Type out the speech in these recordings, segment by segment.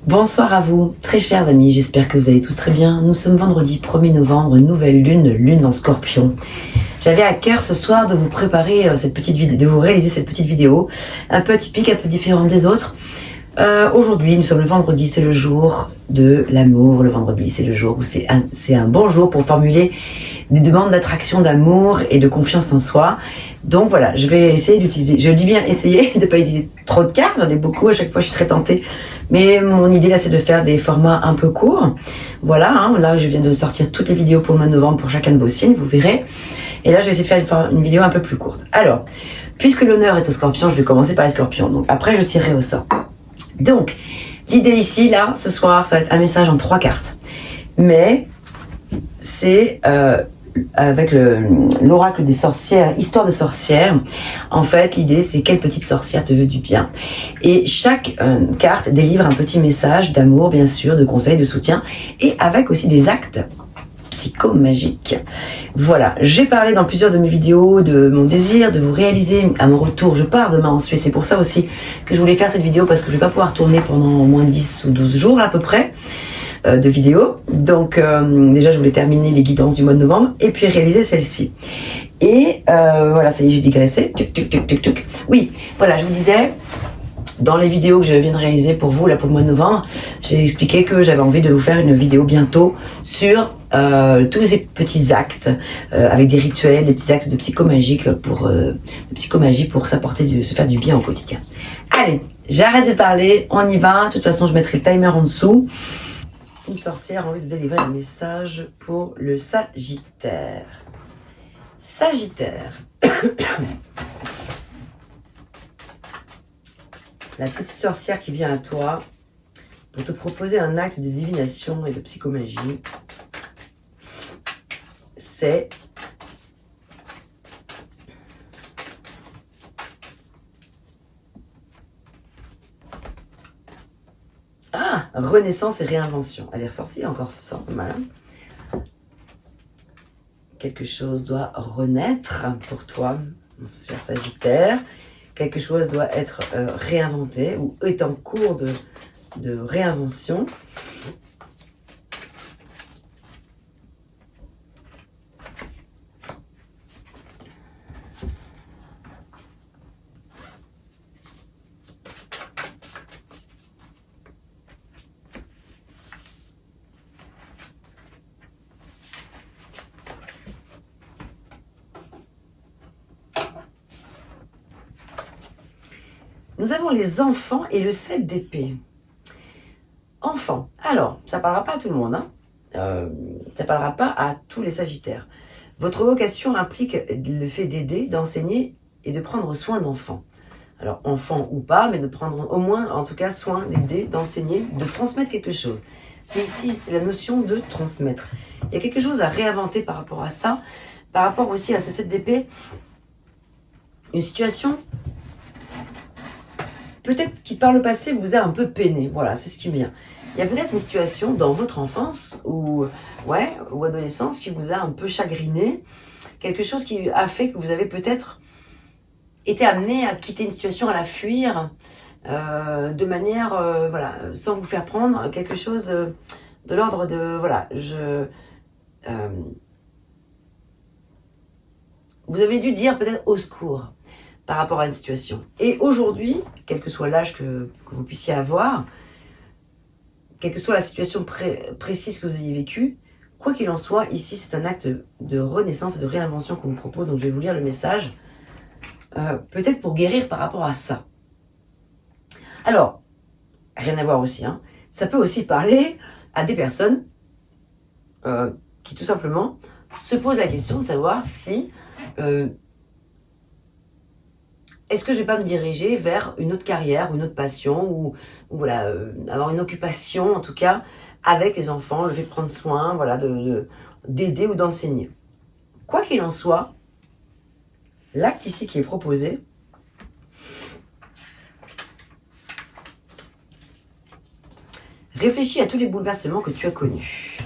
Bonsoir à vous, très chers amis, j'espère que vous allez tous très bien. Nous sommes vendredi 1er novembre, nouvelle lune, lune en scorpion. J'avais à cœur ce soir de vous préparer cette petite vidéo, de vous réaliser cette petite vidéo, un peu atypique, un peu différente des autres. Aujourd'hui, nous sommes le vendredi, c'est le jour de l'amour. Le vendredi, c'est le jour où c'est un bon jour pour formuler des demandes d'attraction, d'amour et de confiance en soi. Donc voilà, je vais essayer d'utiliser, je dis bien essayer, de ne pas utiliser trop de cartes, j'en ai beaucoup, à chaque fois je suis très tentée. Mais mon idée là, c'est de faire des formats un peu courts. Voilà, là je viens de sortir toutes les vidéos pour le mois de novembre pour chacun de vos signes, vous verrez. Et là, je vais essayer de faire une vidéo un peu plus courte. Alors, puisque l'honneur est au scorpion, je vais commencer par les scorpions. Donc après, je tirerai au sort. Donc, l'idée ici, là, ce soir, ça va être un message en 3 cartes. Mais, c'est avec l'oracle des sorcières, histoire de sorcière. En fait, l'idée, c'est quelle petite sorcière te veut du bien. Et chaque carte délivre un petit message d'amour, bien sûr, de conseil, de soutien, et avec aussi des actes psychomagiques. Voilà, j'ai parlé dans plusieurs de mes vidéos de mon désir de vous réaliser à mon retour. Je pars demain en Suisse, c'est pour ça aussi que je voulais faire cette vidéo, parce que je vais pas pouvoir tourner pendant au moins 10 ou 12 jours à peu près de vidéos. Donc déjà, je voulais terminer les guidances du mois de novembre et puis réaliser celle-ci. Et voilà, ça y est, j'ai digressé. Oui, voilà, je vous disais, dans les vidéos que je viens de réaliser pour vous, là, pour le mois de novembre, j'ai expliqué que j'avais envie de vous faire une vidéo bientôt sur tous ces petits actes avec des rituels, des petits actes de psychomagie pour s'apporter, se faire du bien au quotidien. Allez, j'arrête de parler, on y va. De toute façon, je mettrai le timer en dessous. Une sorcière a envie de délivrer un message pour le Sagittaire. Sagittaire. La petite sorcière qui vient à toi pour te proposer un acte de divination et de psychomagie, c'est renaissance et réinvention. Elle est ressortie encore ce soir, pas mal. Quelque chose doit renaître pour toi, mon cher Sagittaire. Quelque chose doit être réinventé ou est en cours de réinvention. Nous avons les enfants et le 7 d'épée. Enfants. Alors, ça ne parlera pas à tout le monde. Ça ne parlera pas à tous les Sagittaires. Votre vocation implique le fait d'aider, d'enseigner et de prendre soin d'enfants. Alors, enfants ou pas, mais de prendre au moins, en tout cas, soin d'aider, d'enseigner, de transmettre quelque chose. C'est ici, c'est la notion de transmettre. Il y a quelque chose à réinventer par rapport à ça, par rapport aussi à ce 7 d'épée. Une situation peut-être qui par le passé vous a un peu peiné. Voilà, c'est ce qui me vient. Il y a peut-être une situation dans votre enfance ou adolescence qui vous a un peu chagriné. Quelque chose qui a fait que vous avez peut-être été amené à quitter une situation, à la fuir de manière, sans vous faire prendre. Quelque chose de l'ordre de, vous avez dû dire peut-être au secours par rapport à une situation. Et aujourd'hui, quel que soit l'âge que vous puissiez avoir, quelle que soit la situation précise que vous ayez vécue, quoi qu'il en soit, ici c'est un acte de renaissance et de réinvention qu'on vous propose, donc je vais vous lire le message, peut-être pour guérir par rapport à ça. Alors, rien à voir aussi, ça peut aussi parler à des personnes qui tout simplement se posent la question de savoir si est-ce que je vais pas me diriger vers une autre carrière, une autre passion, ou avoir une occupation, en tout cas, avec les enfants, le fait de prendre soin, d'aider ou d'enseigner. Quoi qu'il en soit, l'acte ici qui est proposé, réfléchis à tous les bouleversements que tu as connus,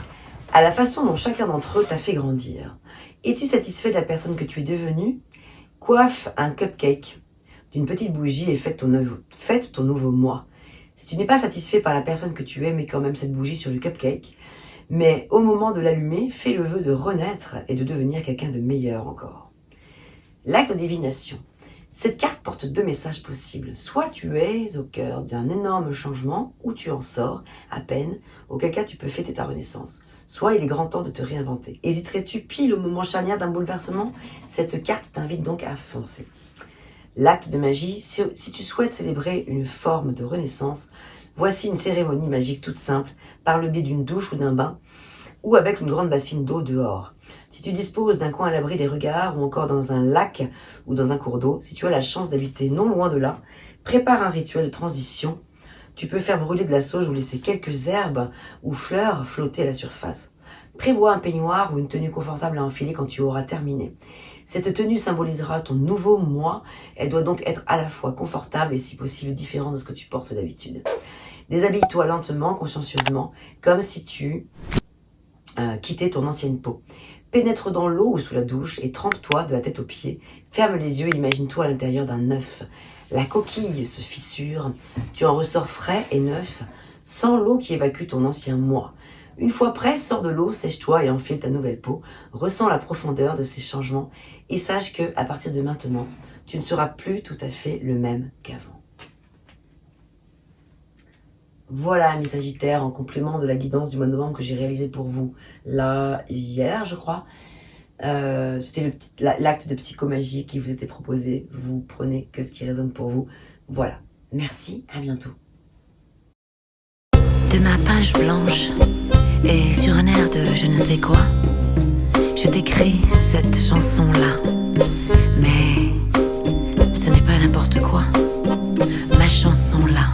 à la façon dont chacun d'entre eux t'a fait grandir. Es-tu satisfait de la personne que tu es devenue? Coiffe un cupcake d'une petite bougie et fête ton nouveau moi. Si tu n'es pas satisfait par la personne que tu es, mets quand même cette bougie sur le cupcake. Mais au moment de l'allumer, fais le vœu de renaître et de devenir quelqu'un de meilleur encore. L'acte de divination. Cette carte porte 2 messages possibles. Soit tu es au cœur d'un énorme changement, ou tu en sors à peine, auquel cas tu peux fêter ta renaissance. Soit il est grand temps de te réinventer. Hésiterais-tu pile au moment charnière d'un bouleversement? Cette carte t'invite donc à foncer. L'acte de magie, si tu souhaites célébrer une forme de renaissance, voici une cérémonie magique toute simple, par le biais d'une douche ou d'un bain, ou avec une grande bassine d'eau dehors. Si tu disposes d'un coin à l'abri des regards, ou encore dans un lac ou dans un cours d'eau, si tu as la chance d'habiter non loin de là, prépare un rituel de transition. Tu peux faire brûler de la sauge ou laisser quelques herbes ou fleurs flotter à la surface. Prévois un peignoir ou une tenue confortable à enfiler quand tu auras terminé. Cette tenue symbolisera ton nouveau moi. Elle doit donc être à la fois confortable et si possible différente de ce que tu portes d'habitude. Déshabille-toi lentement, consciencieusement, comme si tu quittais ton ancienne peau. Pénètre dans l'eau ou sous la douche et trempe-toi de la tête aux pieds. Ferme les yeux et imagine-toi à l'intérieur d'un œuf. La coquille se fissure, tu en ressors frais et neuf, sans l'eau qui évacue ton ancien moi. Une fois prêt, sors de l'eau, sèche-toi et enfile ta nouvelle peau. Ressens la profondeur de ces changements et sache que, à partir de maintenant, tu ne seras plus tout à fait le même qu'avant. Voilà, mes Sagittaires, en complément de la guidance du mois de novembre que j'ai réalisée pour vous là, hier, je crois. C'était l'acte de psychomagie qui vous était proposé. Vous prenez que ce qui résonne pour vous. Voilà. Merci, à bientôt. De ma page blanche et sur un air de je ne sais quoi, je t'écris cette chanson-là. Mais ce n'est pas n'importe quoi, ma chanson-là.